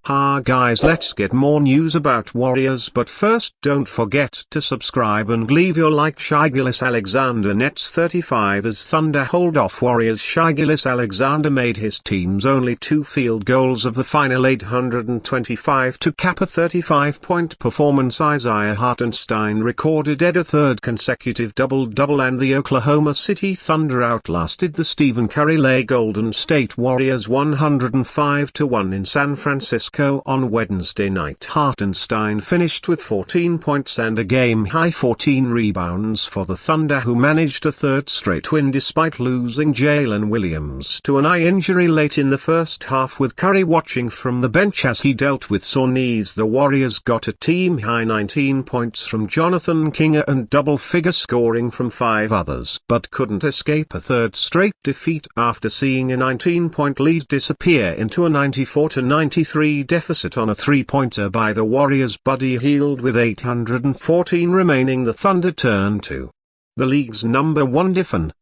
Ha guys, let's get more news about Warriors, but first don't forget to subscribe and leave your like. Shai Alexander nets 35 as Thunder hold off Warriors. Shai Alexander made his team's only 2 field goals of the final 825 to cap a 35-point performance. Isaiah Hartenstein recorded a third consecutive double-double, and the Oklahoma City Thunder outlasted the Stephen Curry-led Golden State Warriors 105-1 in San Francisco on Wednesday night. Hartenstein finished with 14 points and a game-high 14 rebounds for the Thunder, who managed a third straight win despite losing Jalen Williams to an eye injury late in the first half, with Curry watching from the bench as he dealt with sore knees. The Warriors got a team-high 19 points from Jonathan Kinger and double-figure scoring from 5 others, but couldn't escape a third straight defeat after seeing a 19-point lead disappear into a 94-93 deficit on a three-pointer by the Warriors. Buddy Hield with 814 remaining. The Thunder turned to the league's #1 defense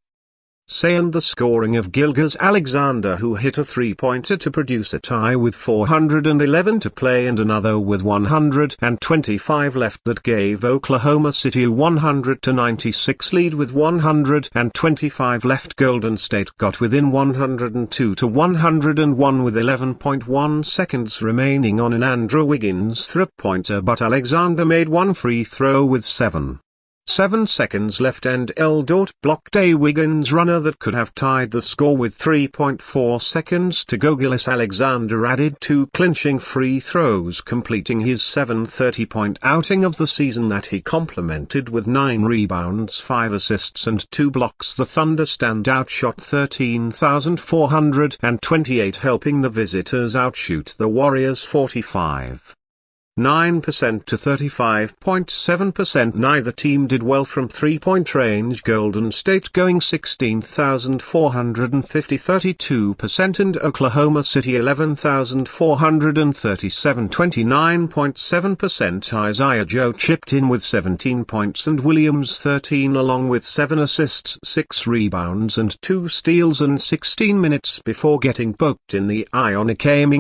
and the scoring of Alexander, who hit a three-pointer to produce a tie with 411 to play and another with 125 left that gave Oklahoma City a 100-96 lead. With 125 left, Golden State got within 102-101 with 11.1 seconds remaining on an Andrew Wiggins three-pointer, but Alexander made one free throw with 7 seconds left and blocked a Wiggins runner that could have tied the score with 3.4 seconds to go. Alexander added 2 clinching free throws, completing his 730-point outing of the season that he complemented with 9 rebounds, 5 assists and 2 blocks. The Thunder standout shot 13,428, helping the visitors outshoot the Warriors 45.9% to 35.7%. Neither team did well from three-point range, Golden State going 16,450 32% and Oklahoma City 11,437 29.7%. Isaiah Joe chipped in with 17 points and Williams 13, along with 7 assists, 6 rebounds and 2 steals in 16 minutes before getting poked in the eye on a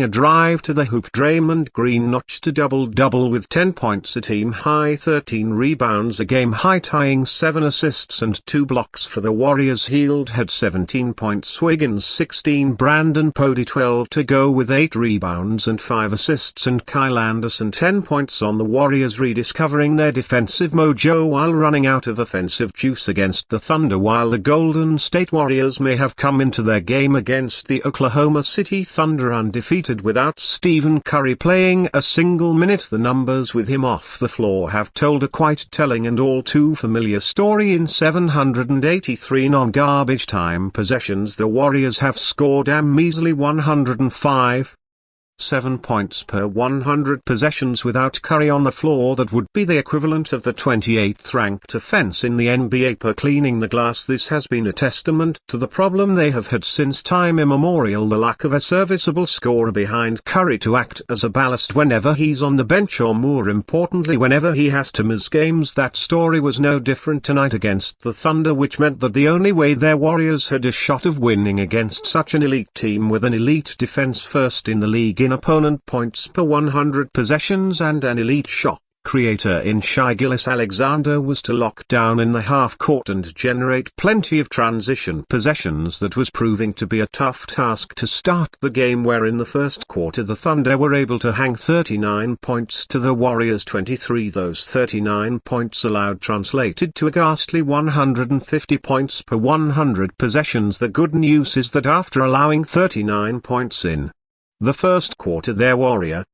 drive to the hoop. Draymond Green notched a double with 10 points, a team-high 13 rebounds, a game-high tying 7 assists and 2 blocks for the Warriors. Hield had 17 points, Wiggins 16, Brandon Pody 12 to go with 8 rebounds and 5 assists, and Kyle Anderson 10 points on the Warriors, rediscovering their defensive mojo while running out of offensive juice against the Thunder. While the Golden State Warriors may have come into their game against the Oklahoma City Thunder undefeated without Stephen Curry playing a single minute, the numbers with him off the floor have told a quite telling and all too familiar story. In 783 non-garbage time possessions, the Warriors have scored a measly 105.7 points per 100 possessions without Curry on the floor. That would be the equivalent of the 28th ranked offense in the NBA per cleaning the glass. This has been a testament to the problem they have had since time immemorial, the lack of a serviceable scorer behind Curry to act as a ballast whenever he's on the bench, or more importantly whenever he has to miss games. That story was no different tonight against the Thunder, which meant that the only way their Warriors had a shot of winning against such an elite team with an elite defense, first in the league in opponent points per 100 possessions and an elite shot creator in Shai Alexander, was to lock down in the half court and generate plenty of transition possessions. That was proving to be a tough task to start the game, where in the first quarter the Thunder were able to hang 39 points to the Warriors 23. Those 39 points allowed translated to a ghastly 150 points per 100 possessions. The good news is that after allowing 39 points in the first quarter, their Warriors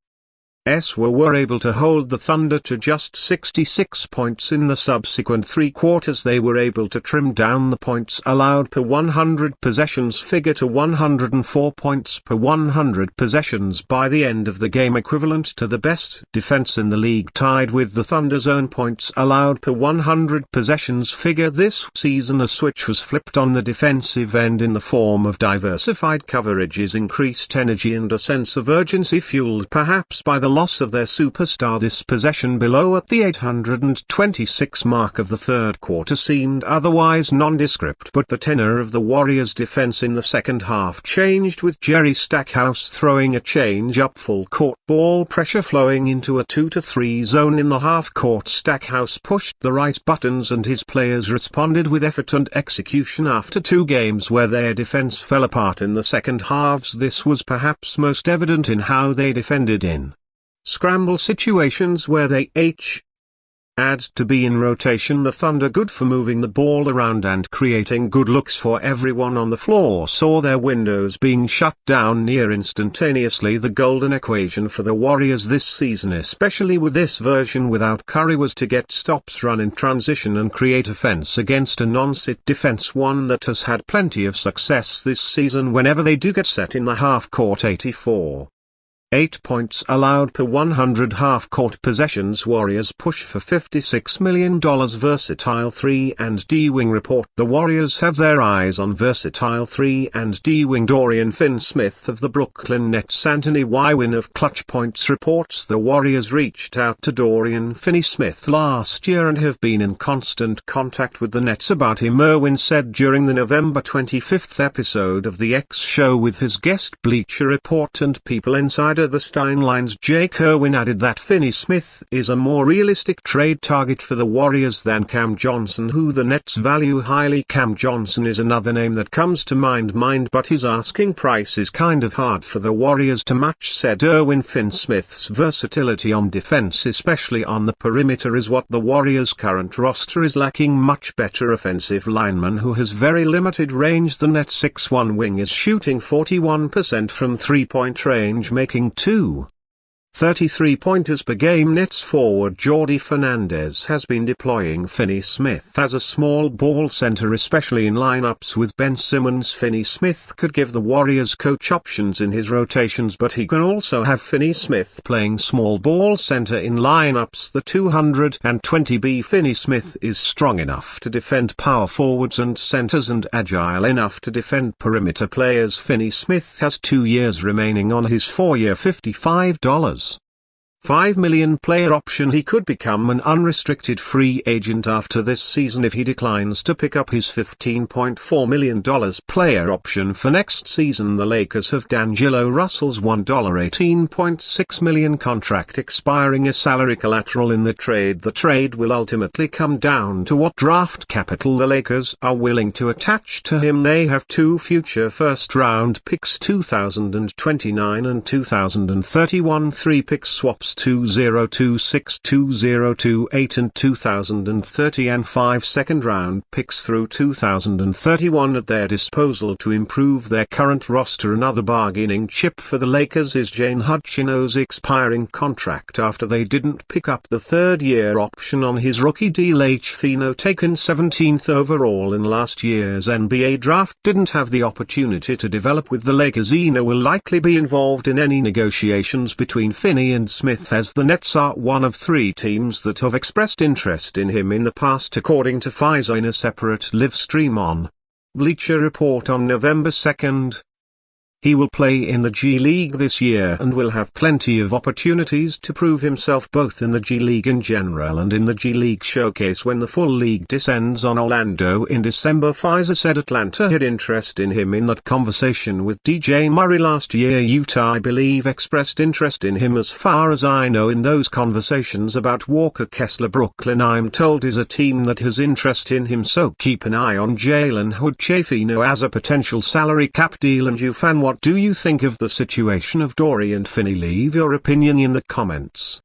were able to hold the Thunder to just 66 points. In the subsequent 3 quarters they were able to trim down the points allowed per 100 possessions figure to 104 points per 100 possessions by the end of the game, equivalent to the best defense in the league, tied with the Thunder's own points allowed per 100 possessions figure. This season a switch was flipped on the defensive end in the form of diversified coverages, increased energy and a sense of urgency, fueled perhaps by the loss of their superstar. This possession below at the 826 mark of the third quarter seemed otherwise nondescript, but the tenor of the Warriors' defense in the second half changed, with Jerry Stackhouse throwing a change-up full court ball pressure flowing into a 2-3 zone in the half-court. Stackhouse pushed the right buttons and his players responded with effort and execution. After 2 games where their defense fell apart in the second halves, this was perhaps most evident in how they defended in scramble situations where they had to be in rotation. The Thunder, good for moving the ball around and creating good looks for everyone on the floor, saw their windows being shut down near instantaneously. The golden equation for the Warriors this season, especially with this version without Curry, was to get stops, run in transition and create offense against a non-sit defense, one that has had plenty of success this season whenever they do get set in the half-court. 84.8 points allowed per 100 half-court possessions. Warriors push for $56 million. Versatile 3 and D wing report. The Warriors have their eyes on versatile 3 and D wing Dorian Finney-Smith of the Brooklyn Nets. Anthony Wywin of Clutch Points reports the Warriors reached out to Dorian Finney-Smith last year and have been in constant contact with the Nets about him, Irwin said during the November 25th episode of The X Show with his guest Bleacher Report and People Insider. The Steinlines Jake Irwin added that Finney-Smith is a more realistic trade target for the Warriors than Cam Johnson, who the Nets value highly. Cam Johnson is another name that comes to mind, but his asking price is kind of hard for the Warriors to match, said Irwin. Finney-Smith's versatility on defense, especially on the perimeter, is what the Warriors' current roster is lacking. Much better offensive lineman who has very limited range. The Nets' 6'1" wing is shooting 41% from three-point range, making 2 33-pointers per game. Nets forward Jordi Fernandez has been deploying Finney-Smith as a small ball center, especially in lineups with Ben Simmons. Finney-Smith could give the Warriors coach options in his rotations, but he can also have Finney-Smith playing small ball center in lineups. The 220B Finney-Smith is strong enough to defend power forwards and centers and agile enough to defend perimeter players. Finney-Smith has 2 years remaining on his 4-year $55.5 million player option. He could become an unrestricted free agent after this season if he declines to pick up his $15.4 million player option for next season. The Lakers have D'Angelo Russell's $18.6 million contract expiring as salary collateral in the trade. The trade will ultimately come down to what draft capital the Lakers are willing to attach to him. They have 2 future first-round picks, 2029 and 2031, 3 pick swaps, 2026, 2028 and 2030, and 5 second-round picks through 2031 at their disposal to improve their current roster. Another bargaining chip for the Lakers is Jane Hutchino's expiring contract after they didn't pick up the 3rd-year option on his rookie deal. Fino, taken 17th overall in last year's NBA draft, didn't have the opportunity to develop with the Lakers. Eno will likely be involved in any negotiations between Finney and Smith, as the Nets are one of 3 teams that have expressed interest in him in the past, according to Pfizer in a separate live stream on Bleacher Report on November 2nd. He will play in the G League this year and will have plenty of opportunities to prove himself both in the G League in general and in the G League Showcase when the full league descends on Orlando in December. Pfizer said Atlanta had interest in him in that conversation with DJ Murray last year. Utah, I believe, expressed interest in him. As far as I know, in those conversations about Walker Kessler, Brooklyn, I'm told, is a team that has interest in him, so keep an eye on Jalen Hood Chafino as a potential salary cap deal. And you fan, what do you think of the situation of Dorian Finney? Leave your opinion in the comments.